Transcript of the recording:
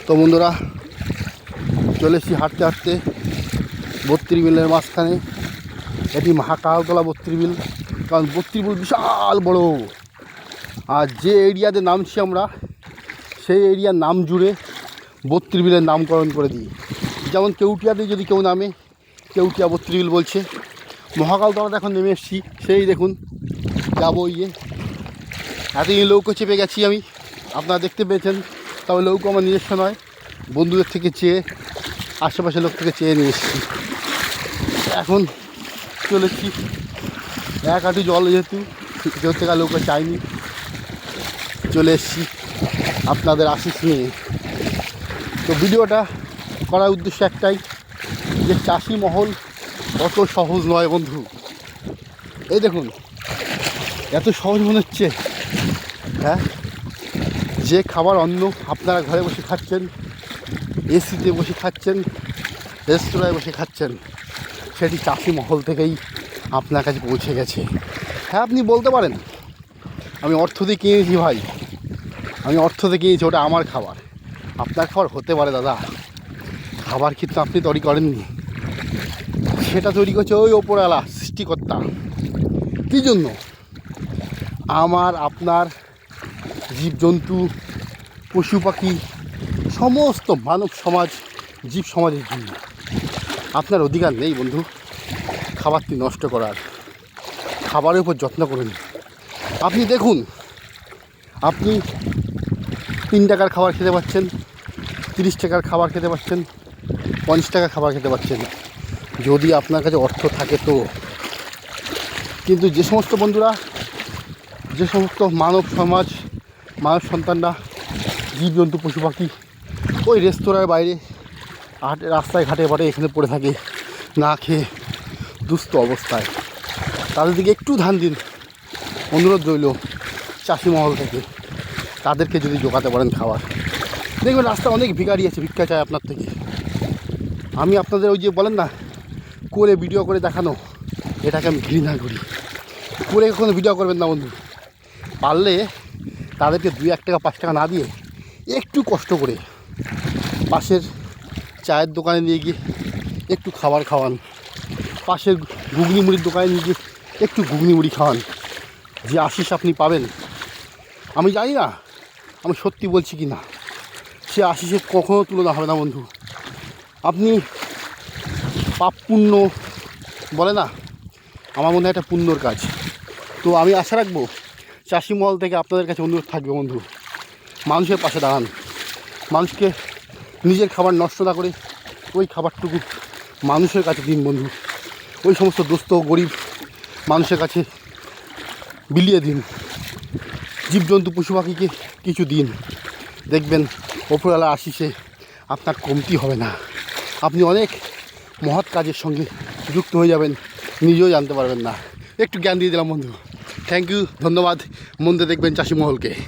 তো বন্ধুরা চলে এসেছি হাঁটতে হাঁটতে 32 বিলের মাঝখানে। এটি মহাকালতলা 32 বিল, কারণ 32 বিল বিশাল বড়। আর যে এরিয়াতে নামছি আমরা সেই এরিয়ার নাম জুড়ে 32 বিলের নামকরণ করে দিই। যেমন কেউটিয়াতে যদি কেউ নামে কেউটিয়া 32 বিল বলছে। মহাকালতলাতে এখন নেমে এসেছি, সেই দেখুন যাবো ইয়ে। এতদিন লৌকো চেপে গেছি আমি, আপনারা দেখতে পেয়েছেন। তবে লৌকো আমার নিজস্ব নয়, বন্ধুদের থেকে চেয়ে, আশেপাশের লোক থেকে চেয়ে নিয়ে এসেছি। এখন চলেছি এক হাঁটু জল, যেহেতু কেউ থেকে লৌকো চাইনি, চলে এসেছি আপনাদের আশিস নিয়ে। তো ভিডিওটা করার উদ্দেশ্য একটাই, যে চাষি মহল অত সহজ নয় বন্ধু। এই দেখুন এত সহজ মনে হচ্ছে, হ্যাঁ? যে খাবার অন্য আপনারা ঘরে বসে খাচ্ছেন, এসিতে বসে খাচ্ছেন, রেস্তোরাঁয় বসে খাচ্ছেন, সেটি চাষি মহল থেকেই আপনার কাছে পৌঁছে গেছে। হ্যাঁ, আপনি বলতে পারেন আমি অর্থ দিয়ে কিনেছি। ভাই, আমি অর্থ দিয়ে কিনেছি, ওটা আমার খাবার। আপনার খাবার হতে পারে দাদা, খাবার কিন্তু আপনি তৈরি করেননি, সেটা তৈরি করছে ওই ওপরওয়ালা সৃষ্টিকর্তা। কী জন্য? আমার আপনার জীবজন্তু, পশু পাখি, সমস্ত মানব সমাজ, জীব সমাজের জন্য। আপনার অধিকার নেই বন্ধু খাবারটি নষ্ট করার। খাবারের উপর যত্ন করুন। আপনি দেখুন, আপনি 3 টাকার খাবার খেতে পাচ্ছেন, 30 টাকার খাবার খেতে পাচ্ছেন, 50 টাকার খাবার খেতে পাচ্ছেন, যদি আপনার কাছে অর্থ থাকে তো। কিন্তু যে সমস্ত বন্ধুরা, যে সমস্ত মানব সমাজ, মানব সন্তানরা, জীবজন্তু, পশু পাখি ওই রেস্তোরাঁর বাইরে রাস্তায় ঘাটে বাটে এখানে পড়ে থাকে না খেয়ে দুস্থ অবস্থায়, তাদের দিকে একটু ধ্যান দিন। অনুরোধ রইল চাষি মহল থেকে, তাদেরকে যদি জোগাতে পারেন খাবার। দেখবেন রাস্তায় অনেক ভিখারি আছে, ভিক্ষা চায় আপনার থেকে। আমি আপনাদের ওই যে বলেন না করে ভিডিও করে দেখানো, এটাকে আমি ঘৃণা করি। করে কখনো ভিডিও করবেন না বন্ধু। পারলে তাদেরকে 2-1 টাকা 5 টাকা না দিয়ে একটু কষ্ট করে পাশের চায়ের দোকানে নিয়ে গিয়ে একটু খাবার খাওয়ান, পাশের ঘুগনি মুড়ির দোকানে নিয়ে গিয়ে একটু ঘুগনি মুড়ি খাওয়ান। যে আশিস আপনি পাবেন, আমি জানি না আমি সত্যি বলছি কি না, সে আশিসের কখনো তুলনা হবে না বন্ধু। আপনি পাপ পুণ্য বলে না, আমার মনে হয় একটা পুণ্যর কাজ। তো আমি আশা রাখবো চাষি মহল থেকে আপনাদের কাছে অনুরোধ থাকবে বন্ধু, মানুষের পাশে দাঁড়ান। মানুষকে নিজের খাবার নষ্ট না করে ওই খাবারটুকু মানুষের কাছে দিন বন্ধু। ওই সমস্ত দুস্থ গরিব মানুষের কাছে বিলিয়ে দিন। জীবজন্তু, পশু পাখিকে কিছু দিন, দেখবেন ওপরওয়ালা আশিসে আপনার কমতি হবে না। আপনি অনেক মহৎ কাজের সঙ্গে যুক্ত হয়ে যাবেন, নিজেও জানতে পারবেন না। একটু জ্ঞান দিয়ে দিলাম বন্ধু। থ্যাংক ইউ, ধন্যবাদ। মন দিয়ে দেখবেন চাষি মহলকে।